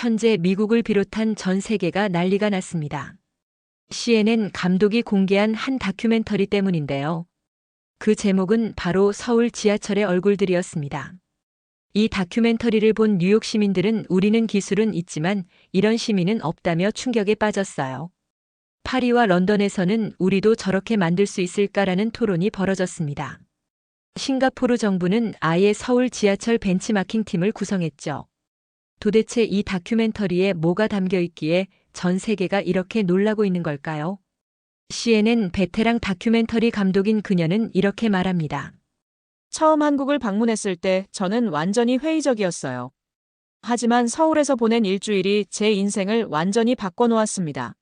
현재 미국을 비롯한 전 세계가 난리가 났습니다. CNN 감독이 공개한 한 다큐멘터리 때문인데요. 그 제목은 바로 서울 지하철의 얼굴들이었습니다. 이 다큐멘터리를 본 뉴욕 시민들은 우리는 기술은 있지만 이런 시민은 없다며 충격에 빠졌어요. 파리와 런던에서는 우리도 저렇게 만들 수 있을까라는 토론이 벌어졌습니다. 싱가포르 정부는 아예 서울 지하철 벤치마킹 팀을 구성했죠. 도대체 이 다큐멘터리에 뭐가 담겨 있기에 전 세계가 이렇게 놀라고 있는 걸까요? CNN 베테랑 다큐멘터리 감독인 그녀는 이렇게 말합니다. 처음 한국을 방문했을 때 저는 완전히 회의적이었어요. 하지만 서울에서 보낸 일주일이 제 인생을 완전히 바꿔놓았습니다.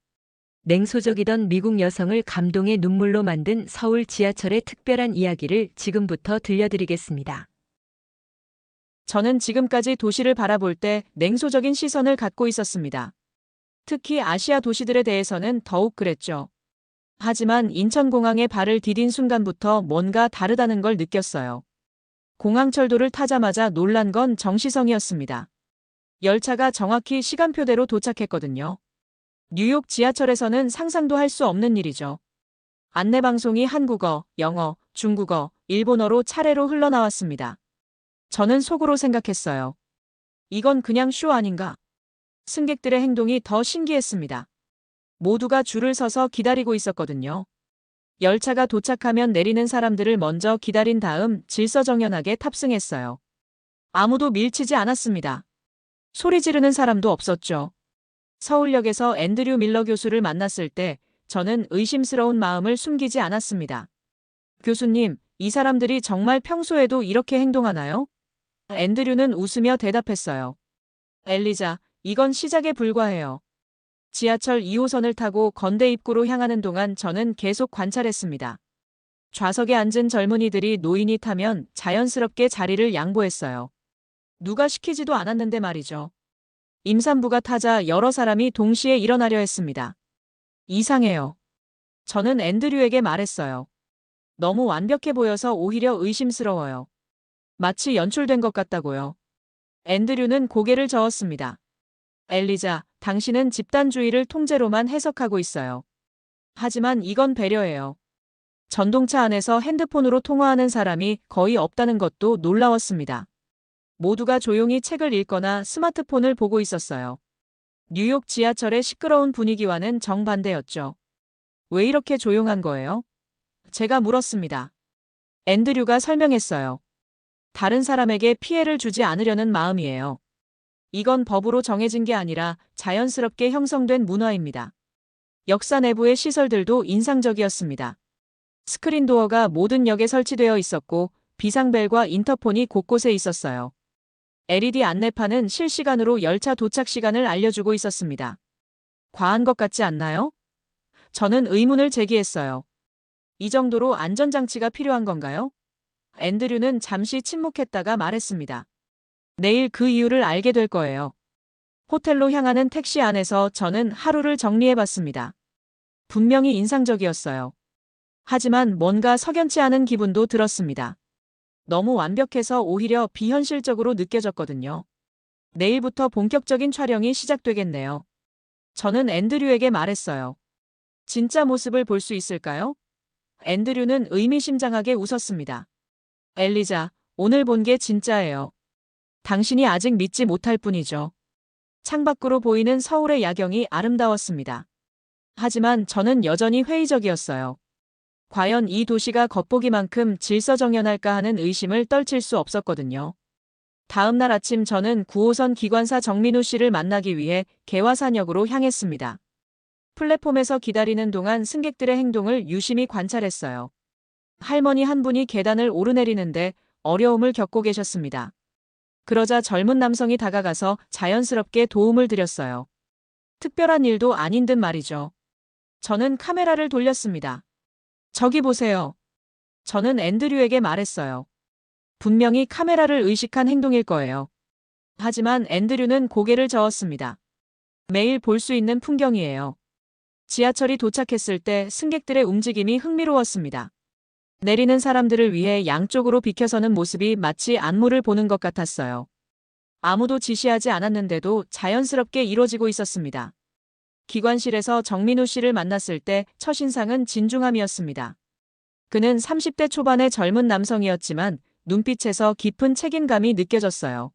냉소적이던 미국 여성을 감동의 눈물로 만든 서울 지하철의 특별한 이야기를 지금부터 들려드리겠습니다. 저는 지금까지 도시를 바라볼 때 냉소적인 시선을 갖고 있었습니다. 특히 아시아 도시들에 대해서는 더욱 그랬죠. 하지만 인천공항에 발을 디딘 순간부터 뭔가 다르다는 걸 느꼈어요. 공항철도를 타자마자 놀란 건 정시성이었습니다. 열차가 정확히 시간표대로 도착했거든요. 뉴욕 지하철에서는 상상도 할 수 없는 일이죠. 안내방송이 한국어, 영어, 중국어, 일본어로 차례로 흘러나왔습니다. 저는 속으로 생각했어요. 이건 그냥 쇼 아닌가? 승객들의 행동이 더 신기했습니다. 모두가 줄을 서서 기다리고 있었거든요. 열차가 도착하면 내리는 사람들을 먼저 기다린 다음 질서정연하게 탑승했어요. 아무도 밀치지 않았습니다. 소리 지르는 사람도 없었죠. 서울역에서 앤드류 밀러 교수를 만났을 때 저는 의심스러운 마음을 숨기지 않았습니다. 교수님, 이 사람들이 정말 평소에도 이렇게 행동하나요? 앤드류는 웃으며 대답했어요. 엘리자, 이건 시작에 불과해요. 지하철 2호선을 타고 건대 입구로 향하는 동안 저는 계속 관찰했습니다. 좌석에 앉은 젊은이들이 노인이 타면 자연스럽게 자리를 양보했어요. 누가 시키지도 않았는데 말이죠. 임산부가 타자 여러 사람이 동시에 일어나려 했습니다. 이상해요. 저는 앤드류에게 말했어요. 너무 완벽해 보여서 오히려 의심스러워요. 마치 연출된 것 같다고요. 앤드류는 고개를 저었습니다. 엘리자, 당신은 집단주의를 통제로만 해석하고 있어요. 하지만 이건 배려예요. 전동차 안에서 핸드폰으로 통화하는 사람이 거의 없다는 것도 놀라웠습니다. 모두가 조용히 책을 읽거나 스마트폰을 보고 있었어요. 뉴욕 지하철의 시끄러운 분위기와는 정반대였죠. 왜 이렇게 조용한 거예요? 제가 물었습니다. 앤드류가 설명했어요. 다른 사람에게 피해를 주지 않으려는 마음이에요. 이건 법으로 정해진 게 아니라 자연스럽게 형성된 문화입니다. 역사 내부의 시설들도 인상적이었습니다. 스크린 도어가 모든 역에 설치되어 있었고 비상벨과 인터폰이 곳곳에 있었어요. LED 안내판은 실시간으로 열차 도착 시간을 알려주고 있었습니다. 과한 것 같지 않나요? 저는 의문을 제기했어요. 이 정도로 안전장치가 필요한 건가요? 앤드류는 잠시 침묵했다가 말했습니다. 내일 그 이유를 알게 될 거예요. 호텔로 향하는 택시 안에서 저는 하루를 정리해봤습니다. 분명히 인상적이었어요. 하지만 뭔가 석연치 않은 기분도 들었습니다. 너무 완벽해서 오히려 비현실적으로 느껴졌거든요. 내일부터 본격적인 촬영이 시작되겠네요. 저는 앤드류에게 말했어요. 진짜 모습을 볼 수 있을까요? 앤드류는 의미심장하게 웃었습니다. 엘리자, 오늘 본 게 진짜예요. 당신이 아직 믿지 못할 뿐이죠. 창밖으로 보이는 서울의 야경이 아름다웠습니다. 하지만 저는 여전히 회의적이었어요. 과연 이 도시가 겉보기만큼 질서정연할까 하는 의심을 떨칠 수 없었거든요. 다음 날 아침 저는 9호선 기관사 정민우 씨를 만나기 위해 개화산역으로 향했습니다. 플랫폼에서 기다리는 동안 승객들의 행동을 유심히 관찰했어요. 할머니 한 분이 계단을 오르내리는데 어려움을 겪고 계셨습니다. 그러자 젊은 남성이 다가가서 자연스럽게 도움을 드렸어요. 특별한 일도 아닌 듯 말이죠. 저는 카메라를 돌렸습니다. 저기 보세요. 저는 앤드류에게 말했어요. 분명히 카메라를 의식한 행동일 거예요. 하지만 앤드류는 고개를 저었습니다. 매일 볼 수 있는 풍경이에요. 지하철이 도착했을 때 승객들의 움직임이 흥미로웠습니다. 내리는 사람들을 위해 양쪽으로 비켜서는 모습이 마치 안무를 보는 것 같았어요. 아무도 지시하지 않았는데도 자연스럽게 이루어지고 있었습니다. 기관실에서 정민우 씨를 만났을 때 첫인상은 진중함이었습니다. 그는 30대 초반의 젊은 남성이었지만 눈빛에서 깊은 책임감이 느껴졌어요.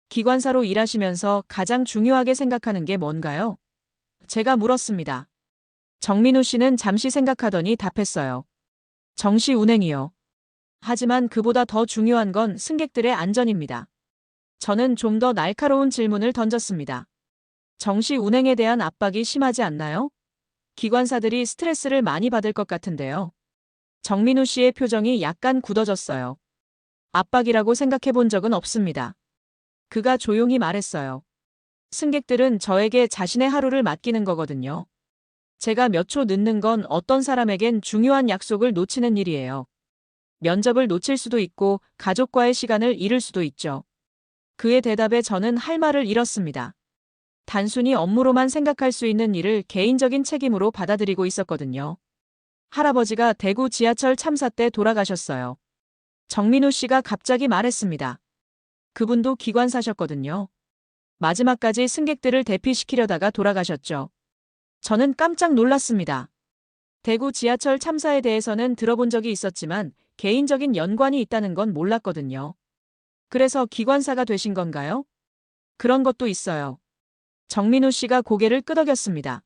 기관사로 일하시면서 가장 중요하게 생각하는 게 뭔가요? 제가 물었습니다. 정민우 씨는 잠시 생각하더니 답했어요. 정시 운행이요. 하지만 그보다 더 중요한 건 승객들의 안전입니다. 저는 좀 더 날카로운 질문을 던졌습니다. 정시 운행에 대한 압박이 심하지 않나요? 기관사들이 스트레스를 많이 받을 것 같은데요. 정민우 씨의 표정이 약간 굳어졌어요. 압박이라고 생각해 본 적은 없습니다. 그가 조용히 말했어요. 승객들은 저에게 자신의 하루를 맡기는 거거든요. 제가 몇 초 늦는 건 어떤 사람에겐 중요한 약속을 놓치는 일이에요. 면접을 놓칠 수도 있고 가족과의 시간을 잃을 수도 있죠. 그의 대답에 저는 할 말을 잃었습니다. 단순히 업무로만 생각할 수 있는 일을 개인적인 책임으로 받아들이고 있었거든요. 할아버지가 대구 지하철 참사 때 돌아가셨어요. 정민우 씨가 갑자기 말했습니다. 그분도 기관사셨거든요. 마지막까지 승객들을 대피시키려다가 돌아가셨죠. 저는 깜짝 놀랐습니다. 대구 지하철 참사에 대해서는 들어본 적이 있었지만 개인적인 연관이 있다는 건 몰랐거든요. 그래서 기관사가 되신 건가요? 그런 것도 있어요. 정민우 씨가 고개를 끄덕였습니다.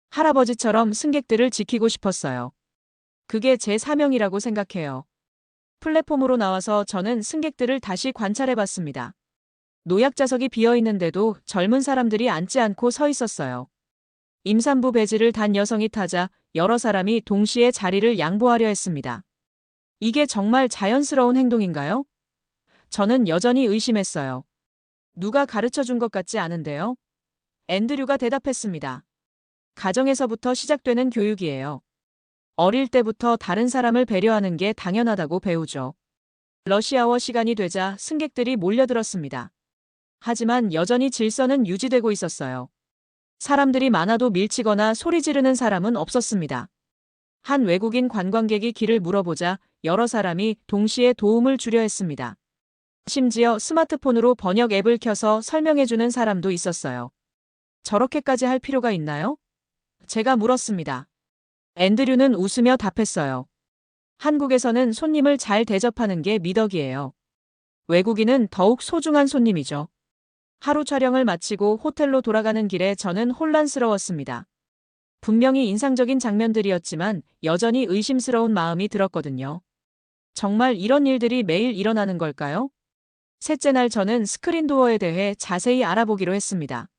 할아버지처럼 승객들을 지키고 싶었어요. 그게 제 사명이라고 생각해요. 플랫폼으로 나와서 저는 승객들을 다시 관찰해봤습니다. 노약자석이 비어있는데도 젊은 사람들이 앉지 않고 서 있었어요. 임산부 배지를 단 여성이 타자 여러 사람이 동시에 자리를 양보하려 했습니다. 이게 정말 자연스러운 행동인가요? 저는 여전히 의심했어요. 누가 가르쳐 준 것 같지 않은데요? 앤드류가 대답했습니다. 가정에서부터 시작되는 교육이에요. 어릴 때부터 다른 사람을 배려하는 게 당연하다고 배우죠. 러시아워 시간이 되자 승객들이 몰려들었습니다. 하지만 여전히 질서는 유지되고 있었어요. 사람들이 많아도 밀치거나 소리 지르는 사람은 없었습니다. 한 외국인 관광객이 길을 물어보자 여러 사람이 동시에 도움을 주려 했습니다. 심지어 스마트폰으로 번역 앱을 켜서 설명해주는 사람도 있었어요. 저렇게까지 할 필요가 있나요? 제가 물었습니다. 앤드류는 웃으며 답했어요. 한국에서는 손님을 잘 대접하는 게 미덕이에요. 외국인은 더욱 소중한 손님이죠. 하루 촬영을 마치고 호텔로 돌아가는 길에 저는 혼란스러웠습니다. 분명히 인상적인 장면들이었지만 여전히 의심스러운 마음이 들었거든요. 정말 이런 일들이 매일 일어나는 걸까요? 셋째 날 저는 스크린도어에 대해 자세히 알아보기로 했습니다.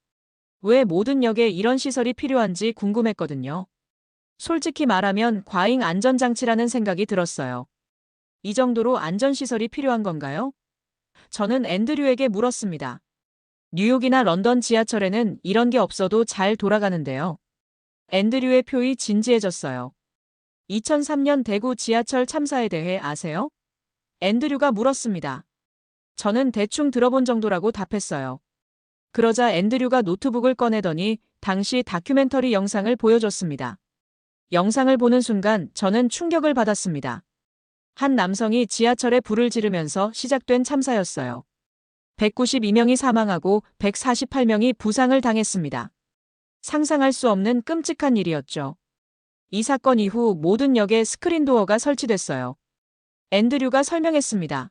왜 모든 역에 이런 시설이 필요한지 궁금했거든요. 솔직히 말하면 과잉 안전장치라는 생각이 들었어요. 이 정도로 안전시설이 필요한 건가요? 저는 앤드류에게 물었습니다. 뉴욕이나 런던 지하철에는 이런 게 없어도 잘 돌아가는데요. 앤드류의 표이 진지해졌어요. 2003년 대구 지하철 참사에 대해 아세요? 앤드류가 물었습니다. 저는 대충 들어본 정도라고 답했어요. 그러자 앤드류가 노트북을 꺼내더니 당시 다큐멘터리 영상을 보여줬습니다. 영상을 보는 순간 저는 충격을 받았습니다. 한 남성이 지하철에 불을 지르면서 시작된 참사였어요. 192명이 사망하고 148명이 부상을 당했습니다. 상상할 수 없는 끔찍한 일이었죠. 이 사건 이후 모든 역에 스크린도어가 설치됐어요. 앤드류가 설명했습니다.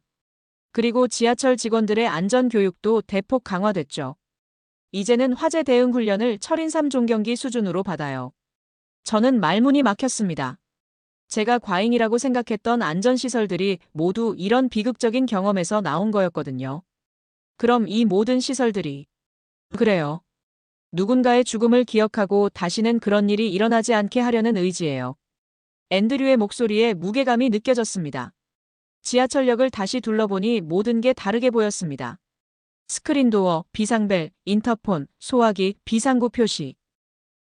그리고 지하철 직원들의 안전교육도 대폭 강화됐죠. 이제는 화재 대응 훈련을 철인 3종경기 수준으로 받아요. 저는 말문이 막혔습니다. 제가 과잉이라고 생각했던 안전시설들이 모두 이런 비극적인 경험에서 나온 거였거든요. 그럼 이 모든 시설들이 그래요. 누군가의 죽음을 기억하고 다시는 그런 일이 일어나지 않게 하려는 의지예요. 앤드류의 목소리에 무게감이 느껴졌습니다. 지하철역을 다시 둘러보니 모든 게 다르게 보였습니다. 스크린도어, 비상벨, 인터폰, 소화기, 비상구 표시.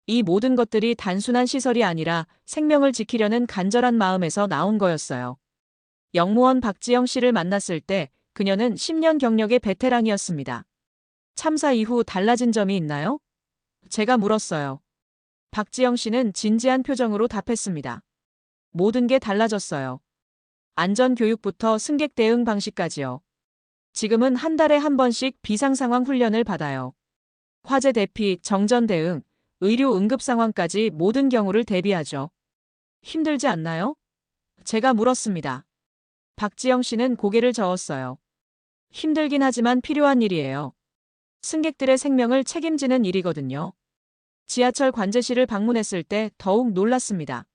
이 모든 것들이 단순한 시설이 아니라 생명을 지키려는 간절한 마음에서 나온 거였어요. 역무원 박지영 씨를 만났을 때 그녀는 10년 경력의 베테랑이었습니다. 참사 이후 달라진 점이 있나요? 제가 물었어요. 박지영 씨는 진지한 표정으로 답했습니다. 모든 게 달라졌어요. 안전교육부터 승객 대응 방식까지요. 지금은 한 달에 한 번씩 비상상황 훈련을 받아요. 화재 대피, 정전 대응, 의료 응급 상황까지 모든 경우를 대비하죠. 힘들지 않나요? 제가 물었습니다. 박지영 씨는 고개를 저었어요. 힘들긴 하지만 필요한 일이에요. 승객들의 생명을 책임지는 일이거든요. 지하철 관제실을 방문했을 때 더욱 놀랐습니다.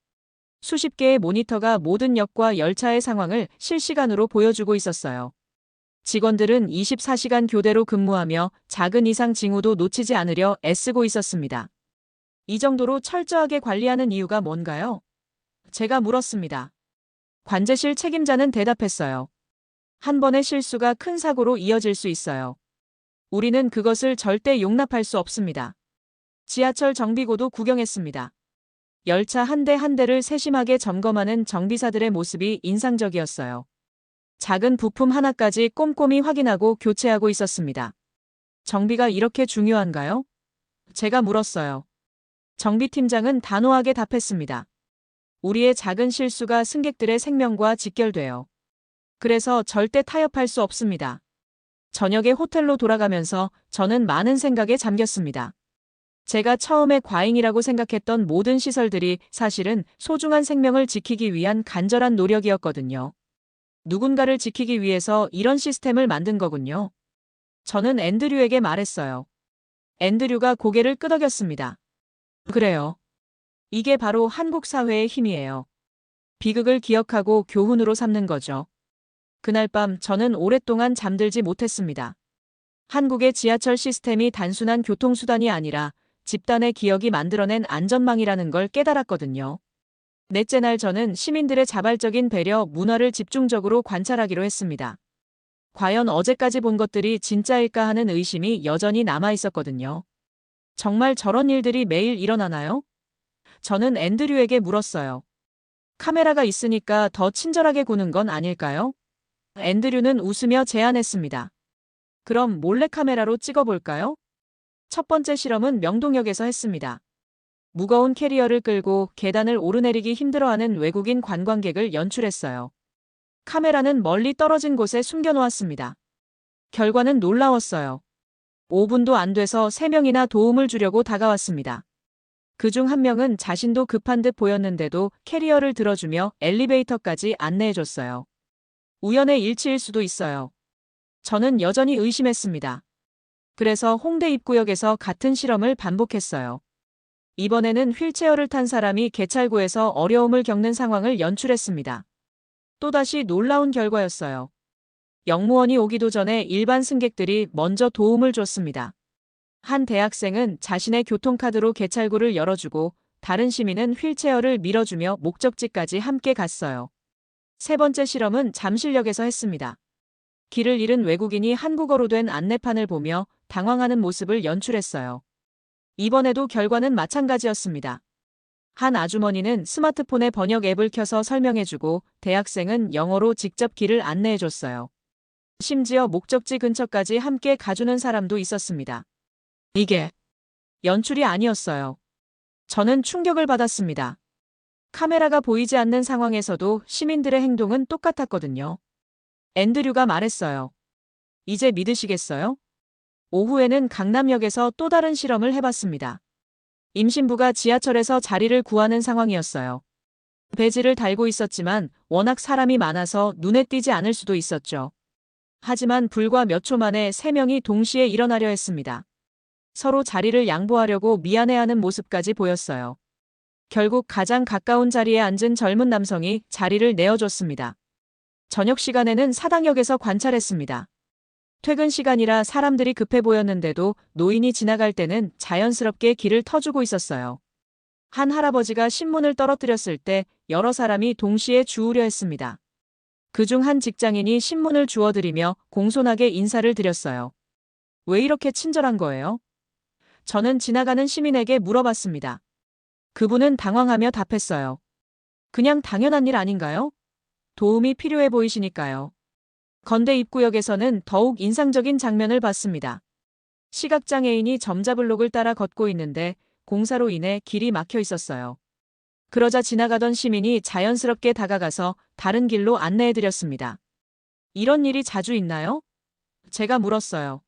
수십 개의 모니터가 모든 역과 열차의 상황을 실시간으로 보여주고 있었어요. 직원들은 24시간 교대로 근무하며 작은 이상 징후도 놓치지 않으려 애쓰고 있었습니다. 이 정도로 철저하게 관리하는 이유가 뭔가요? 제가 물었습니다. 관제실 책임자는 대답했어요. 한 번의 실수가 큰 사고로 이어질 수 있어요. 우리는 그것을 절대 용납할 수 없습니다. 지하철 정비고도 구경했습니다. 열차 한 대 한 대를 세심하게 점검하는 정비사들의 모습이 인상적이었어요. 작은 부품 하나까지 꼼꼼히 확인하고 교체하고 있었습니다. 정비가 이렇게 중요한가요? 제가 물었어요. 정비팀장은 단호하게 답했습니다. 우리의 작은 실수가 승객들의 생명과 직결돼요. 그래서 절대 타협할 수 없습니다. 저녁에 호텔로 돌아가면서 저는 많은 생각에 잠겼습니다. 제가 처음에 과잉이라고 생각했던 모든 시설들이 사실은 소중한 생명을 지키기 위한 간절한 노력이었거든요. 누군가를 지키기 위해서 이런 시스템을 만든 거군요. 저는 앤드류에게 말했어요. 앤드류가 고개를 끄덕였습니다. 그래요. 이게 바로 한국 사회의 힘이에요. 비극을 기억하고 교훈으로 삼는 거죠. 그날 밤 저는 오랫동안 잠들지 못했습니다. 한국의 지하철 시스템이 단순한 교통수단이 아니라 집단의 기억이 만들어낸 안전망이라는 걸 깨달았거든요. 넷째 날 저는 시민들의 자발적인 배려, 문화를 집중적으로 관찰하기로 했습니다. 과연 어제까지 본 것들이 진짜일까 하는 의심이 여전히 남아 있었거든요. 정말 저런 일들이 매일 일어나나요? 저는 앤드류에게 물었어요. 카메라가 있으니까 더 친절하게 구는 건 아닐까요? 앤드류는 웃으며 제안했습니다. 그럼 몰래카메라로 찍어볼까요? 첫 번째 실험은 명동역에서 했습니다. 무거운 캐리어를 끌고 계단을 오르내리기 힘들어하는 외국인 관광객을 연출했어요. 카메라는 멀리 떨어진 곳에 숨겨놓았습니다. 결과는 놀라웠어요. 5분도 안 돼서 3명이나 도움을 주려고 다가왔습니다. 그중 한 명은 자신도 급한 듯 보였는데도 캐리어를 들어주며 엘리베이터까지 안내해줬어요. 우연의 일치일 수도 있어요. 저는 여전히 의심했습니다. 그래서 홍대 입구역에서 같은 실험을 반복했어요. 이번에는 휠체어를 탄 사람이 개찰구에서 어려움을 겪는 상황을 연출했습니다. 또다시 놀라운 결과였어요. 역무원이 오기도 전에 일반 승객들이 먼저 도움을 줬습니다. 한 대학생은 자신의 교통카드로 개찰구를 열어주고 다른 시민은 휠체어를 밀어주며 목적지까지 함께 갔어요. 세 번째 실험은 잠실역에서 했습니다. 길을 잃은 외국인이 한국어로 된 안내판을 보며 당황하는 모습을 연출했어요. 이번에도 결과는 마찬가지였습니다. 한 아주머니는 스마트폰에 번역 앱을 켜서 설명해주고 대학생은 영어로 직접 길을 안내해줬어요. 심지어 목적지 근처까지 함께 가주는 사람도 있었습니다. 이게 연출이 아니었어요. 저는 충격을 받았습니다. 카메라가 보이지 않는 상황에서도 시민들의 행동은 똑같았거든요. 앤드류가 말했어요. 이제 믿으시겠어요? 오후에는 강남역에서 또 다른 실험을 해봤습니다. 임신부가 지하철에서 자리를 구하는 상황이었어요. 배지를 달고 있었지만 워낙 사람이 많아서 눈에 띄지 않을 수도 있었죠. 하지만 불과 몇 초 만에 3명이 동시에 일어나려 했습니다. 서로 자리를 양보하려고 미안해하는 모습까지 보였어요. 결국 가장 가까운 자리에 앉은 젊은 남성이 자리를 내어줬습니다. 저녁 시간에는 사당역에서 관찰했습니다. 퇴근 시간이라 사람들이 급해 보였는데도 노인이 지나갈 때는 자연스럽게 길을 터주고 있었어요. 한 할아버지가 신문을 떨어뜨렸을 때 여러 사람이 동시에 주우려 했습니다. 그중 한 직장인이 신문을 주워드리며 공손하게 인사를 드렸어요. 왜 이렇게 친절한 거예요? 저는 지나가는 시민에게 물어봤습니다. 그분은 당황하며 답했어요. 그냥 당연한 일 아닌가요? 도움이 필요해 보이시니까요. 건대 입구역에서는 더욱 인상적인 장면을 봤습니다. 시각장애인이 점자블록을 따라 걷고 있는데 공사로 인해 길이 막혀 있었어요. 그러자 지나가던 시민이 자연스럽게 다가가서 다른 길로 안내해드렸습니다. 이런 일이 자주 있나요? 제가 물었어요.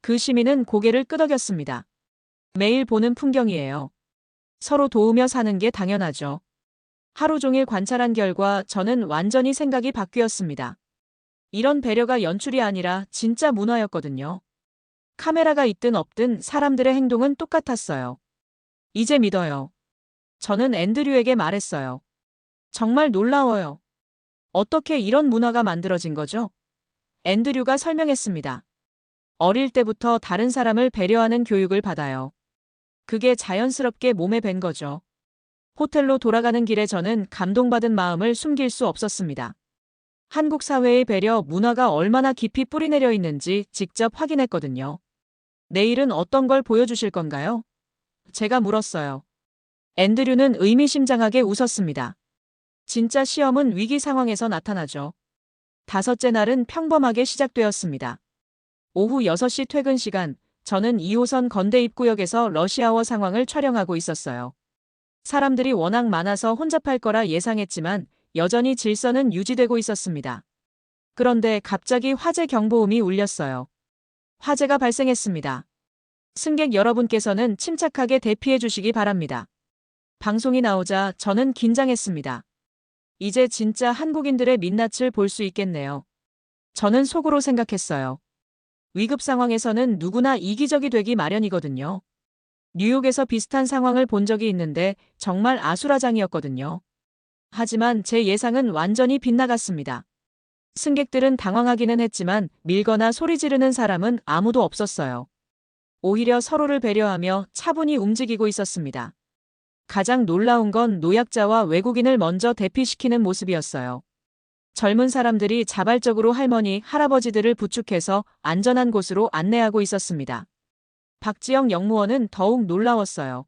그 시민은 고개를 끄덕였습니다. 매일 보는 풍경이에요. 서로 도우며 사는 게 당연하죠. 하루 종일 관찰한 결과 저는 완전히 생각이 바뀌었습니다. 이런 배려가 연출이 아니라 진짜 문화였거든요. 카메라가 있든 없든 사람들의 행동은 똑같았어요. 이제 믿어요. 저는 앤드류에게 말했어요. 정말 놀라워요. 어떻게 이런 문화가 만들어진 거죠? 앤드류가 설명했습니다. 어릴 때부터 다른 사람을 배려하는 교육을 받아요. 그게 자연스럽게 몸에 밴 거죠. 호텔로 돌아가는 길에 저는 감동받은 마음을 숨길 수 없었습니다. 한국 사회의 배려 문화가 얼마나 깊이 뿌리내려 있는지 직접 확인했거든요. 내일은 어떤 걸 보여주실 건가요? 제가 물었어요. 앤드류는 의미심장하게 웃었습니다. 진짜 시험은 위기 상황에서 나타나죠. 다섯째 날은 평범하게 시작되었습니다. 오후 6시 퇴근 시간, 저는 2호선 건대 입구역에서 러시아워 상황을 촬영하고 있었어요. 사람들이 워낙 많아서 혼잡할 거라 예상했지만 여전히 질서는 유지되고 있었습니다. 그런데 갑자기 화재 경보음이 울렸어요. 화재가 발생했습니다. 승객 여러분께서는 침착하게 대피해 주시기 바랍니다. 방송이 나오자 저는 긴장했습니다. 이제 진짜 한국인들의 민낯을 볼 수 있겠네요. 저는 속으로 생각했어요. 위급 상황에서는 누구나 이기적이 되기 마련이거든요. 뉴욕에서 비슷한 상황을 본 적이 있는데 정말 아수라장이었거든요. 하지만 제 예상은 완전히 빗나갔습니다. 승객들은 당황하기는 했지만 밀거나 소리 지르는 사람은 아무도 없었어요. 오히려 서로를 배려하며 차분히 움직이고 있었습니다. 가장 놀라운 건 노약자와 외국인을 먼저 대피시키는 모습이었어요. 젊은 사람들이 자발적으로 할머니, 할아버지들을 부축해서 안전한 곳으로 안내하고 있었습니다. 박지영 영무원은 더욱 놀라웠어요.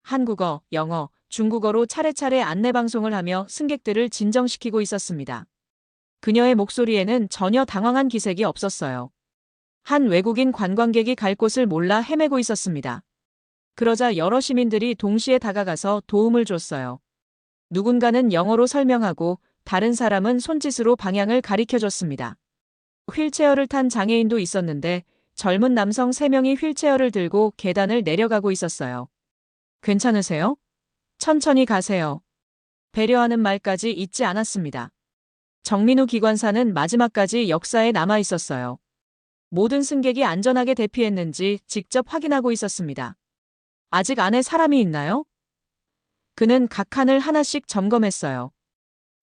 한국어, 영어, 중국어로 차례차례 안내방송을 하며 승객들을 진정시키고 있었습니다. 그녀의 목소리에는 전혀 당황한 기색이 없었어요. 한 외국인 관광객이 갈 곳을 몰라 헤매고 있었습니다. 그러자 여러 시민들이 동시에 다가가서 도움을 줬어요. 누군가는 영어로 설명하고 다른 사람은 손짓으로 방향을 가리켜줬습니다. 휠체어를 탄 장애인도 있었는데 젊은 남성 3명이 휠체어를 들고 계단을 내려가고 있었어요. 괜찮으세요? 천천히 가세요. 배려하는 말까지 잊지 않았습니다. 정민우 기관사는 마지막까지 역사에 남아 있었어요. 모든 승객이 안전하게 대피했는지 직접 확인하고 있었습니다. 아직 안에 사람이 있나요? 그는 각 칸을 하나씩 점검했어요.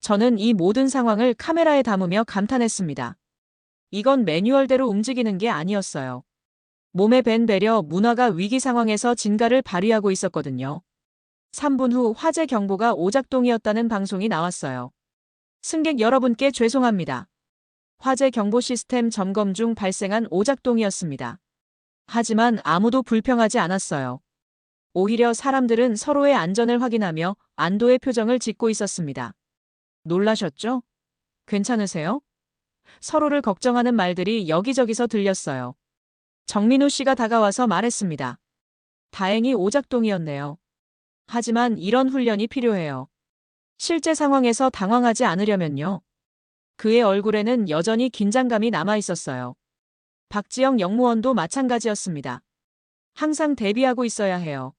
저는 이 모든 상황을 카메라에 담으며 감탄했습니다. 이건 매뉴얼대로 움직이는 게 아니었어요. 몸에 밴 배려 문화가 위기 상황에서 진가를 발휘하고 있었거든요. 3분 후 화재 경보가 오작동이었다는 방송이 나왔어요. 승객 여러분께 죄송합니다. 화재 경보 시스템 점검 중 발생한 오작동이었습니다. 하지만 아무도 불평하지 않았어요. 오히려 사람들은 서로의 안전을 확인하며 안도의 표정을 짓고 있었습니다. 놀라셨죠? 괜찮으세요? 서로를 걱정하는 말들이 여기저기서 들렸어요. 정민우 씨가 다가와서 말했습니다. 다행히 오작동이었네요. 하지만 이런 훈련이 필요해요. 실제 상황에서 당황하지 않으려면요. 그의 얼굴에는 여전히 긴장감이 남아 있었어요. 박지영 영무원도 마찬가지였습니다. 항상 대비하고 있어야 해요.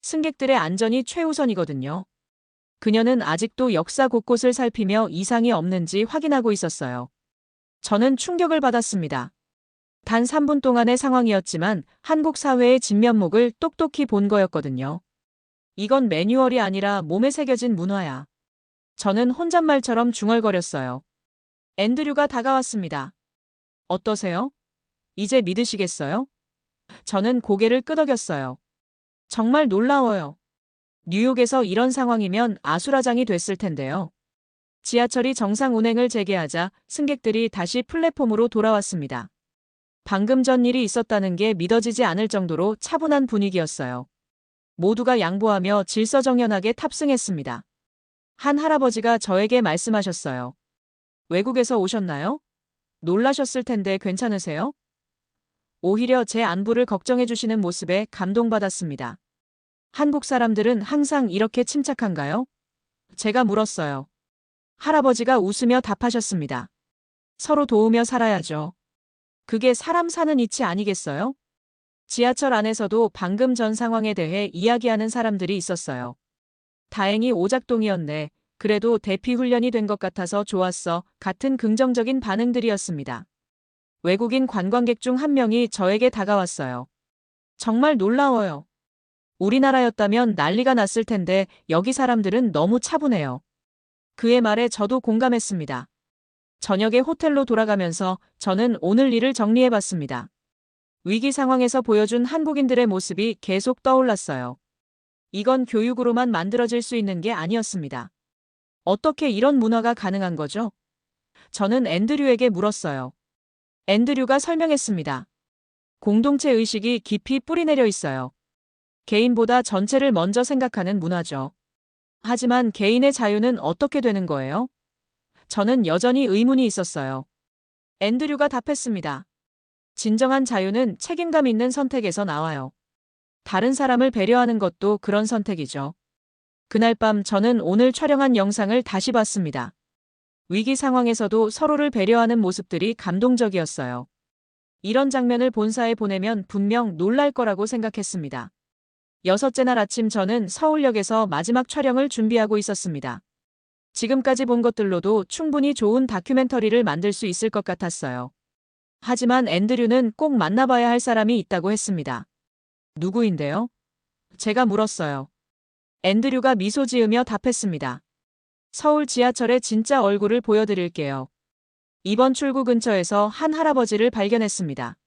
승객들의 안전이 최우선이거든요. 그녀는 아직도 역사 곳곳을 살피며 이상이 없는지 확인하고 있었어요. 저는 충격을 받았습니다. 단 3분 동안의 상황이었지만 한국 사회의 진면목을 똑똑히 본 거였거든요. 이건 매뉴얼이 아니라 몸에 새겨진 문화야. 저는 혼잣말처럼 중얼거렸어요. 앤드류가 다가왔습니다. 어떠세요? 이제 믿으시겠어요? 저는 고개를 끄덕였어요. 정말 놀라워요. 뉴욕에서 이런 상황이면 아수라장이 됐을 텐데요. 지하철이 정상 운행을 재개하자 승객들이 다시 플랫폼으로 돌아왔습니다. 방금 전 일이 있었다는 게 믿어지지 않을 정도로 차분한 분위기였어요. 모두가 양보하며 질서정연하게 탑승했습니다. 한 할아버지가 저에게 말씀하셨어요. 외국에서 오셨나요? 놀라셨을 텐데 괜찮으세요? 오히려 제 안부를 걱정해 주시는 모습에 감동받았습니다. 한국 사람들은 항상 이렇게 침착한가요? 제가 물었어요. 할아버지가 웃으며 답하셨습니다. 서로 도우며 살아야죠. 그게 사람 사는 이치 아니겠어요? 지하철 안에서도 방금 전 상황에 대해 이야기하는 사람들이 있었어요. 다행히 오작동이었네. 그래도 대피 훈련이 된 것 같아서 좋았어. 같은 긍정적인 반응들이었습니다. 외국인 관광객 중 한 명이 저에게 다가왔어요. 정말 놀라워요. 우리나라였다면 난리가 났을 텐데 여기 사람들은 너무 차분해요. 그의 말에 저도 공감했습니다. 저녁에 호텔로 돌아가면서 저는 오늘 일을 정리해봤습니다. 위기 상황에서 보여준 한국인들의 모습이 계속 떠올랐어요. 이건 교육으로만 만들어질 수 있는 게 아니었습니다. 어떻게 이런 문화가 가능한 거죠? 저는 앤드류에게 물었어요. 앤드류가 설명했습니다. 공동체 의식이 깊이 뿌리내려 있어요. 개인보다 전체를 먼저 생각하는 문화죠. 하지만 개인의 자유는 어떻게 되는 거예요? 저는 여전히 의문이 있었어요. 앤드류가 답했습니다. 진정한 자유는 책임감 있는 선택에서 나와요. 다른 사람을 배려하는 것도 그런 선택이죠. 그날 밤 저는 오늘 촬영한 영상을 다시 봤습니다. 위기 상황에서도 서로를 배려하는 모습들이 감동적이었어요. 이런 장면을 본사에 보내면 분명 놀랄 거라고 생각했습니다. 여섯째 날 아침 저는 서울역에서 마지막 촬영을 준비하고 있었습니다. 지금까지 본 것들로도 충분히 좋은 다큐멘터리를 만들 수 있을 것 같았어요. 하지만 앤드류는 꼭 만나봐야 할 사람이 있다고 했습니다. 누구인데요? 제가 물었어요. 앤드류가 미소 지으며 답했습니다. 서울 지하철의 진짜 얼굴을 보여드릴게요. 이번 출구 근처에서 한 할아버지를 발견했습니다.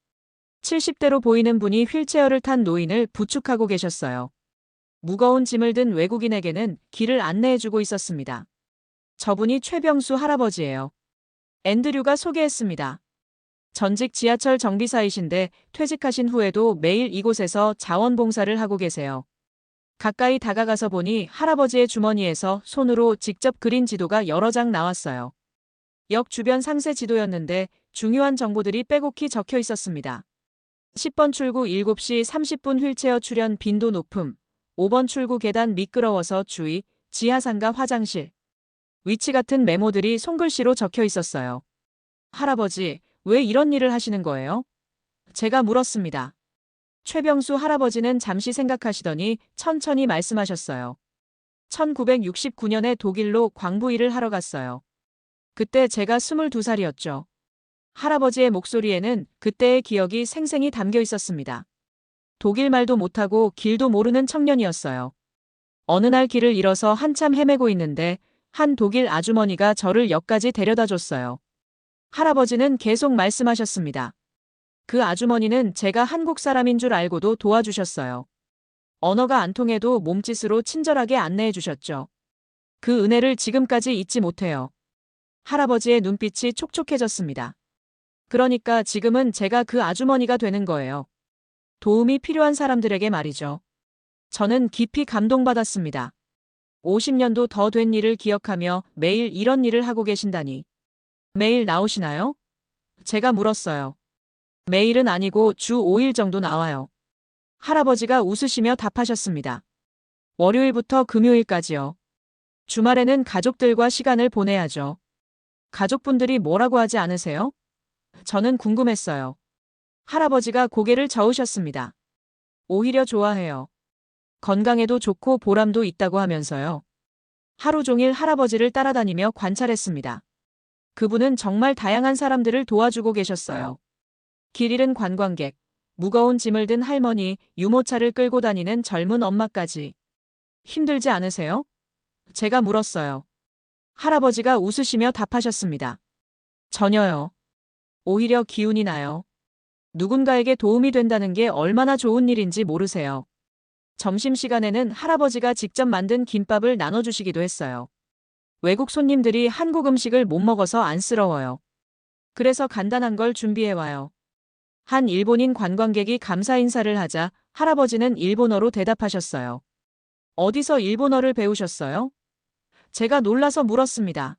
70대로 보이는 분이 휠체어를 탄 노인을 부축하고 계셨어요. 무거운 짐을 든 외국인에게는 길을 안내해주고 있었습니다. 저분이 최병수 할아버지예요. 앤드류가 소개했습니다. 전직 지하철 정비사이신데 퇴직하신 후에도 매일 이곳에서 자원봉사를 하고 계세요. 가까이 다가가서 보니 할아버지의 주머니에서 손으로 직접 그린 지도가 여러 장 나왔어요. 역 주변 상세 지도였는데 중요한 정보들이 빼곡히 적혀 있었습니다. 10번 출구 7시 30분 휠체어 출연 빈도 높음, 5번 출구 계단 미끄러워서 주의, 지하상가 화장실. 위치 같은 메모들이 손글씨로 적혀 있었어요. 할아버지, 왜 이런 일을 하시는 거예요? 제가 물었습니다. 최병수 할아버지는 잠시 생각하시더니 천천히 말씀하셨어요. 1969년에 독일로 광부 일을 하러 갔어요. 그때 제가 22살이었죠. 할아버지의 목소리에는 그때의 기억이 생생히 담겨 있었습니다. 독일 말도 못하고 길도 모르는 청년이었어요. 어느 날 길을 잃어서 한참 헤매고 있는데 한 독일 아주머니가 저를 역까지 데려다 줬어요. 할아버지는 계속 말씀하셨습니다. 그 아주머니는 제가 한국 사람인 줄 알고도 도와주셨어요. 언어가 안 통해도 몸짓으로 친절하게 안내해 주셨죠. 그 은혜를 지금까지 잊지 못해요. 할아버지의 눈빛이 촉촉해졌습니다. 그러니까 지금은 제가 그 아주머니가 되는 거예요. 도움이 필요한 사람들에게 말이죠. 저는 깊이 감동받았습니다. 50년도 더 된 일을 기억하며 매일 이런 일을 하고 계신다니. 매일 나오시나요? 제가 물었어요. 매일은 아니고 주 5일 정도 나와요. 할아버지가 웃으시며 답하셨습니다. 월요일부터 금요일까지요. 주말에는 가족들과 시간을 보내야죠. 가족분들이 뭐라고 하지 않으세요? 저는 궁금했어요. 할아버지가 고개를 저으셨습니다. 오히려 좋아해요. 건강에도 좋고 보람도 있다고 하면서요. 하루 종일 할아버지를 따라다니며 관찰했습니다. 그분은 정말 다양한 사람들을 도와주고 계셨어요. 길 잃은 관광객, 무거운 짐을 든 할머니, 유모차를 끌고 다니는 젊은 엄마까지. 힘들지 않으세요? 제가 물었어요. 할아버지가 웃으시며 답하셨습니다. 전혀요. 오히려 기운이 나요. 누군가에게 도움이 된다는 게 얼마나 좋은 일인지 모르세요. 점심시간에는 할아버지가 직접 만든 김밥을 나눠주시기도 했어요. 외국 손님들이 한국 음식을 못 먹어서 안쓰러워요. 그래서 간단한 걸 준비해와요. 한 일본인 관광객이 감사 인사를 하자 할아버지는 일본어로 대답하셨어요. 어디서 일본어를 배우셨어요? 제가 놀라서 물었습니다.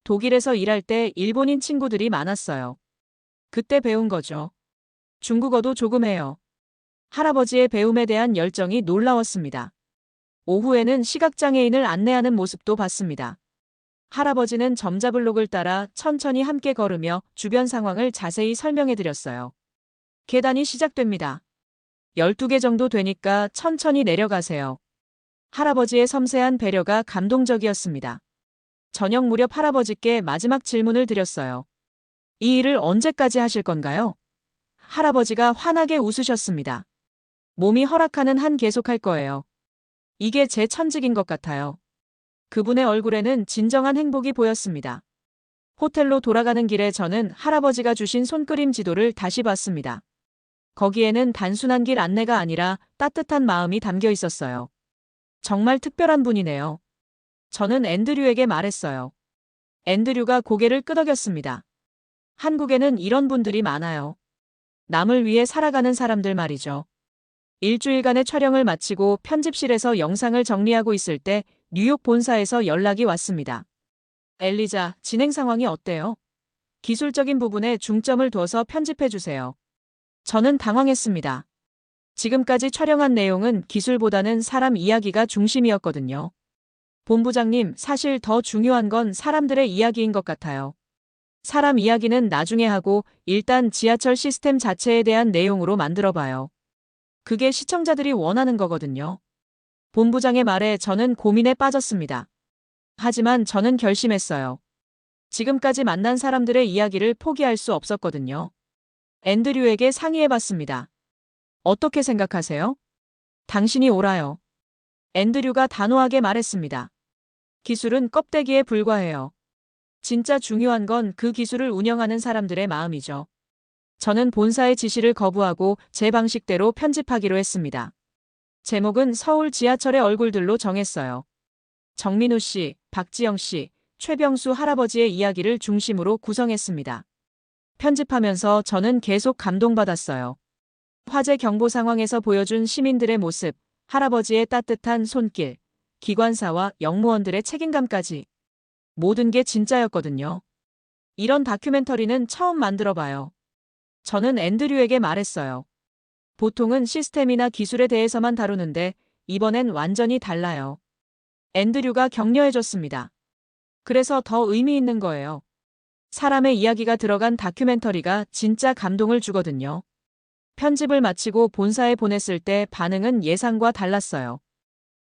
독일에서 일할 때 일본인 친구들이 많았어요. 그때 배운 거죠. 중국어도 조금 해요. 할아버지의 배움에 대한 열정이 놀라웠습니다. 오후에는 시각장애인을 안내하는 모습도 봤습니다. 할아버지는 점자블록을 따라 천천히 함께 걸으며 주변 상황을 자세히 설명해 드렸어요. 계단이 시작됩니다. 12개 정도 되니까 천천히 내려가세요. 할아버지의 섬세한 배려가 감동적이었습니다. 저녁 무렵 할아버지께 마지막 질문을 드렸어요. 이 일을 언제까지 하실 건가요? 할아버지가 환하게 웃으셨습니다. 몸이 허락하는 한 계속할 거예요. 이게 제 천직인 것 같아요. 그분의 얼굴에는 진정한 행복이 보였습니다. 호텔로 돌아가는 길에 저는 할아버지가 주신 손그림 지도를 다시 봤습니다. 거기에는 단순한 길 안내가 아니라 따뜻한 마음이 담겨 있었어요. 정말 특별한 분이네요. 저는 앤드류에게 말했어요. 앤드류가 고개를 끄덕였습니다. 한국에는 이런 분들이 많아요. 남을 위해 살아가는 사람들 말이죠. 일주일간의 촬영을 마치고 편집실에서 영상을 정리하고 있을 때 뉴욕 본사에서 연락이 왔습니다. 엘리자, 진행 상황이 어때요? 기술적인 부분에 중점을 둬서 편집해 주세요. 저는 당황했습니다. 지금까지 촬영한 내용은 기술보다는 사람 이야기가 중심이었거든요. 본부장님, 사실 더 중요한 건 사람들의 이야기인 것 같아요. 사람 이야기는 나중에 하고 일단 지하철 시스템 자체에 대한 내용으로 만들어봐요. 그게 시청자들이 원하는 거거든요. 본부장의 말에 저는 고민에 빠졌습니다. 하지만 저는 결심했어요. 지금까지 만난 사람들의 이야기를 포기할 수 없었거든요. 앤드류에게 상의해봤습니다. 어떻게 생각하세요? 당신이 옳아요. 앤드류가 단호하게 말했습니다. 기술은 껍데기에 불과해요. 진짜 중요한 건 그 기술을 운영하는 사람들의 마음이죠. 저는 본사의 지시를 거부하고 제 방식대로 편집하기로 했습니다. 제목은 서울 지하철의 얼굴들로 정했어요. 정민우 씨, 박지영 씨, 최병수 할아버지의 이야기를 중심으로 구성했습니다. 편집하면서 저는 계속 감동받았어요. 화재 경보 상황에서 보여준 시민들의 모습, 할아버지의 따뜻한 손길, 기관사와 영무원들의 책임감까지. 모든 게 진짜였거든요. 이런 다큐멘터리는 처음 만들어봐요. 저는 앤드류에게 말했어요. 보통은 시스템이나 기술에 대해서만 다루는데 이번엔 완전히 달라요. 앤드류가 격려해줬습니다. 그래서 더 의미 있는 거예요. 사람의 이야기가 들어간 다큐멘터리가 진짜 감동을 주거든요. 편집을 마치고 본사에 보냈을 때 반응은 예상과 달랐어요.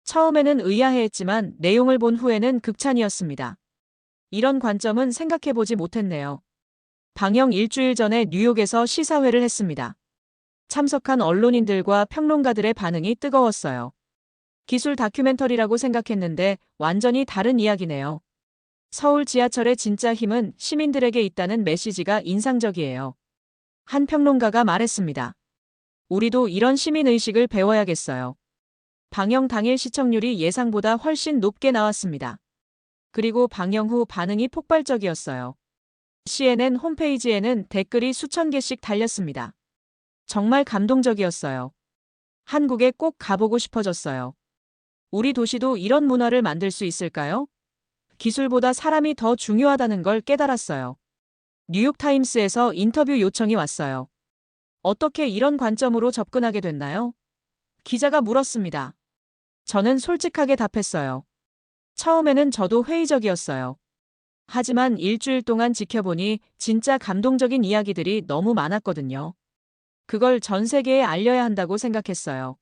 처음에는 의아해했지만 내용을 본 후에는 극찬이었습니다. 이런 관점은 생각해보지 못했네요. 방영 일주일 전에 뉴욕에서 시사회를 했습니다. 참석한 언론인들과 평론가들의 반응이 뜨거웠어요. 기술 다큐멘터리라고 생각했는데 완전히 다른 이야기네요. 서울 지하철의 진짜 힘은 시민들에게 있다는 메시지가 인상적이에요. 한 평론가가 말했습니다. 우리도 이런 시민의식을 배워야겠어요. 방영 당일 시청률이 예상보다 훨씬 높게 나왔습니다. 그리고 방영 후 반응이 폭발적이었어요. CNN 홈페이지에는 댓글이 수천 개씩 달렸습니다. 정말 감동적이었어요. 한국에 꼭 가보고 싶어졌어요. 우리 도시도 이런 문화를 만들 수 있을까요? 기술보다 사람이 더 중요하다는 걸 깨달았어요. 뉴욕타임스에서 인터뷰 요청이 왔어요. 어떻게 이런 관점으로 접근하게 됐나요? 기자가 물었습니다. 저는 솔직하게 답했어요. 처음에는 저도 회의적이었어요. 하지만 일주일 동안 지켜보니 진짜 감동적인 이야기들이 너무 많았거든요. 그걸 전 세계에 알려야 한다고 생각했어요.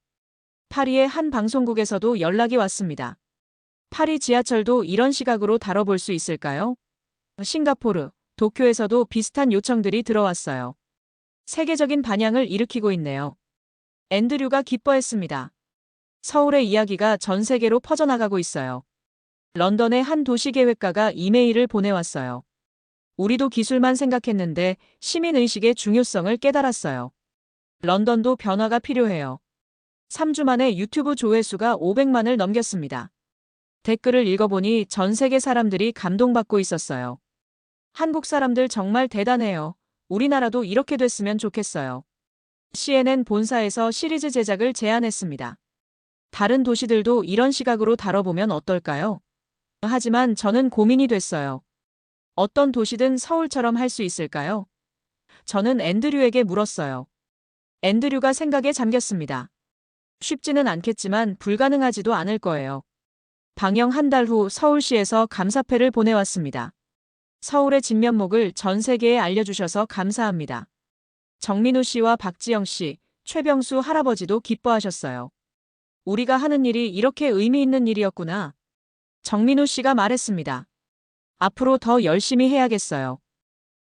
파리의 한 방송국에서도 연락이 왔습니다. 파리 지하철도 이런 시각으로 다뤄볼 수 있을까요? 싱가포르, 도쿄에서도 비슷한 요청들이 들어왔어요. 세계적인 반향을 일으키고 있네요. 앤드류가 기뻐했습니다. 서울의 이야기가 전 세계로 퍼져나가고 있어요. 런던의 한 도시계획가가 이메일을 보내왔어요. 우리도 기술만 생각했는데 시민의식의 중요성을 깨달았어요. 런던도 변화가 필요해요. 3주 만에 유튜브 조회수가 500만을 넘겼습니다. 댓글을 읽어보니 전 세계 사람들이 감동받고 있었어요. 한국 사람들 정말 대단해요. 우리나라도 이렇게 됐으면 좋겠어요. CNN 본사에서 시리즈 제작을 제안했습니다. 다른 도시들도 이런 시각으로 다뤄보면 어떨까요? 하지만 저는 고민이 됐어요. 어떤 도시든 서울처럼 할 수 있을까요? 저는 앤드류에게 물었어요. 앤드류가 생각에 잠겼습니다. 쉽지는 않겠지만 불가능하지도 않을 거예요. 방영 한 달 후 서울시에서 감사패를 보내왔습니다. 서울의 진면목을 전 세계에 알려주셔서 감사합니다. 정민우 씨와 박지영 씨, 최병수 할아버지도 기뻐하셨어요. 우리가 하는 일이 이렇게 의미 있는 일이었구나. 정민우 씨가 말했습니다. 앞으로 더 열심히 해야겠어요.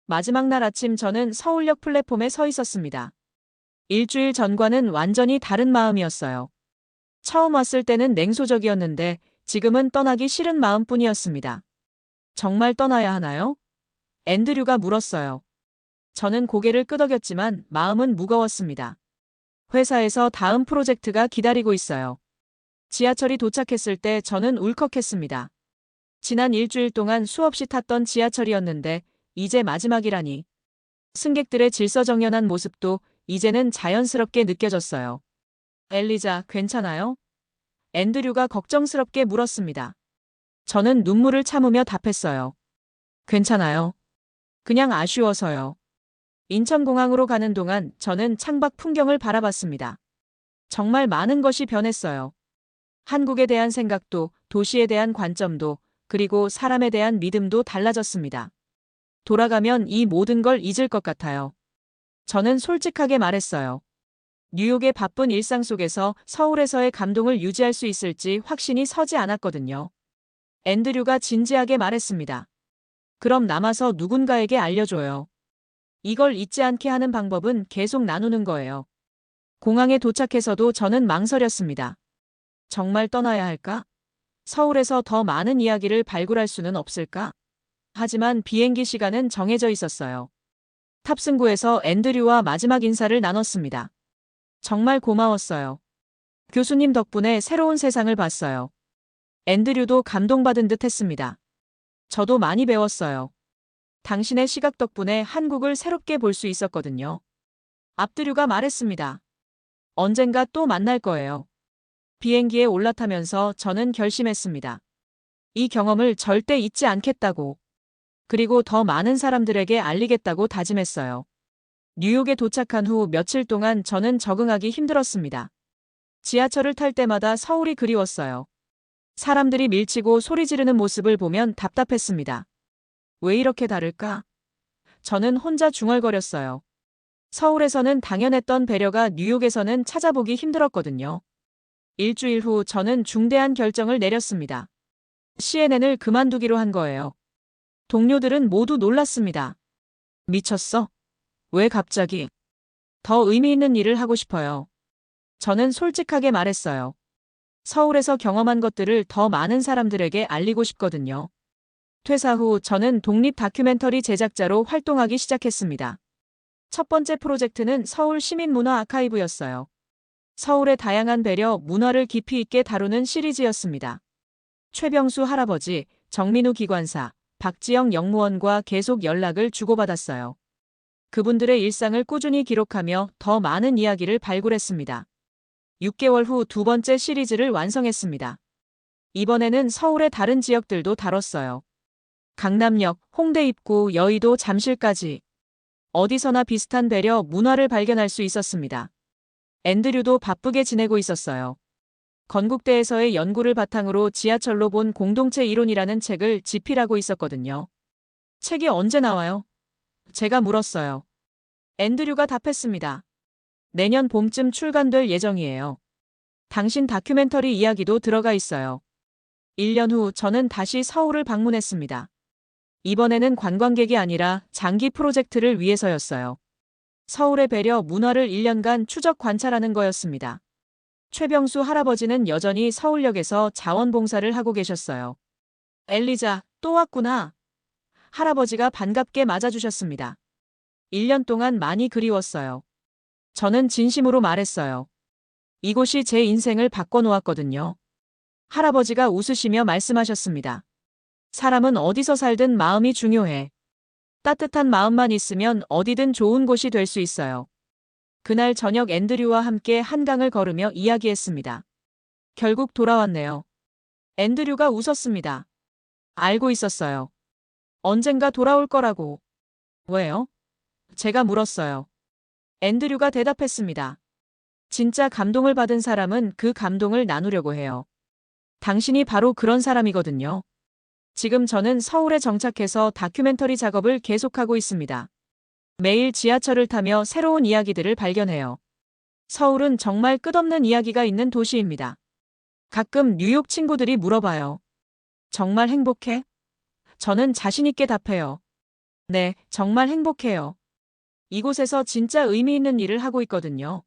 마지막 날 아침 저는 서울역 플랫폼에 서 있었습니다. 일주일 전과는 완전히 다른 마음이었어요. 처음 왔을 때는 냉소적이었는데 지금은 떠나기 싫은 마음뿐이었습니다. 정말 떠나야 하나요? 앤드류가 물었어요. 저는 고개를 끄덕였지만 마음은 무거웠습니다. 회사에서 다음 프로젝트가 기다리고 있어요. 지하철이 도착했을 때 저는 울컥했습니다. 지난 일주일 동안 수없이 탔던 지하철이었는데 이제 마지막이라니. 승객들의 질서정연한 모습도 이제는 자연스럽게 느껴졌어요. 엘리자, 괜찮아요? 앤드류가 걱정스럽게 물었습니다. 저는 눈물을 참으며 답했어요. 괜찮아요. 그냥 아쉬워서요. 인천공항으로 가는 동안 저는 창밖 풍경을 바라봤습니다. 정말 많은 것이 변했어요. 한국에 대한 생각도, 도시에 대한 관점도, 그리고 사람에 대한 믿음도 달라졌습니다. 돌아가면 이 모든 걸 잊을 것 같아요. 저는 솔직하게 말했어요. 뉴욕의 바쁜 일상 속에서 서울에서의 감동을 유지할 수 있을지 확신이 서지 않았거든요. 앤드류가 진지하게 말했습니다. 그럼 남아서 누군가에게 알려줘요. 이걸 잊지 않게 하는 방법은 계속 나누는 거예요. 공항에 도착해서도 저는 망설였습니다. 정말 떠나야 할까? 서울에서 더 많은 이야기를 발굴할 수는 없을까? 하지만 비행기 시간은 정해져 있었어요. 탑승구에서 앤드류와 마지막 인사를 나눴습니다. 정말 고마웠어요. 교수님 덕분에 새로운 세상을 봤어요. 앤드류도 감동받은 듯 했습니다. 저도 많이 배웠어요. 당신의 시각 덕분에 한국을 새롭게 볼 수 있었거든요. 압드류가 말했습니다. 언젠가 또 만날 거예요. 비행기에 올라타면서 저는 결심했습니다. 이 경험을 절대 잊지 않겠다고. 그리고 더 많은 사람들에게 알리겠다고 다짐했어요. 뉴욕에 도착한 후 며칠 동안 저는 적응하기 힘들었습니다. 지하철을 탈 때마다 서울이 그리웠어요. 사람들이 밀치고 소리 지르는 모습을 보면 답답했습니다. 왜 이렇게 다를까? 저는 혼자 중얼거렸어요. 서울에서는 당연했던 배려가 뉴욕에서는 찾아보기 힘들었거든요. 일주일 후 저는 중대한 결정을 내렸습니다. CNN을 그만두기로 한 거예요. 동료들은 모두 놀랐습니다. 미쳤어? 왜 갑자기? 더 의미 있는 일을 하고 싶어요. 저는 솔직하게 말했어요. 서울에서 경험한 것들을 더 많은 사람들에게 알리고 싶거든요. 퇴사 후 저는 독립 다큐멘터리 제작자로 활동하기 시작했습니다. 첫 번째 프로젝트는 서울 시민문화 아카이브였어요. 서울의 다양한 배려, 문화를 깊이 있게 다루는 시리즈였습니다. 최병수 할아버지, 정민우 기관사, 박지영 영무원과 계속 연락을 주고받았어요. 그분들의 일상을 꾸준히 기록하며 더 많은 이야기를 발굴했습니다. 6개월 후 두 번째 시리즈를 완성했습니다. 이번에는 서울의 다른 지역들도 다뤘어요. 강남역, 홍대 입구, 여의도, 잠실까지. 어디서나 비슷한 배려, 문화를 발견할 수 있었습니다. 앤드류도 바쁘게 지내고 있었어요. 건국대에서의 연구를 바탕으로 지하철로 본 공동체 이론이라는 책을 집필하고 있었거든요. 책이 언제 나와요? 제가 물었어요. 앤드류가 답했습니다. 내년 봄쯤 출간될 예정이에요. 당신 다큐멘터리 이야기도 들어가 있어요. 1년 후 저는 다시 서울을 방문했습니다. 이번에는 관광객이 아니라 장기 프로젝트를 위해서였어요. 서울의 배려 문화를 1년간 추적 관찰하는 거였습니다. 최병수 할아버지는 여전히 서울역에서 자원봉사를 하고 계셨어요. 엘리자, 또 왔구나. 할아버지가 반갑게 맞아주셨습니다. 1년 동안 많이 그리웠어요. 저는 진심으로 말했어요. 이곳이 제 인생을 바꿔놓았거든요. 할아버지가 웃으시며 말씀하셨습니다. 사람은 어디서 살든 마음이 중요해. 따뜻한 마음만 있으면 어디든 좋은 곳이 될 수 있어요. 그날 저녁 앤드류와 함께 한강을 걸으며 이야기했습니다. 결국 돌아왔네요. 앤드류가 웃었습니다. 알고 있었어요. 언젠가 돌아올 거라고. 왜요? 제가 물었어요. 앤드류가 대답했습니다. 진짜 감동을 받은 사람은 그 감동을 나누려고 해요. 당신이 바로 그런 사람이거든요. 지금 저는 서울에 정착해서 다큐멘터리 작업을 계속하고 있습니다. 매일 지하철을 타며 새로운 이야기들을 발견해요. 서울은 정말 끝없는 이야기가 있는 도시입니다. 가끔 뉴욕 친구들이 물어봐요. 정말 행복해? 저는 자신있게 답해요. 네, 정말 행복해요. 이곳에서 진짜 의미 있는 일을 하고 있거든요.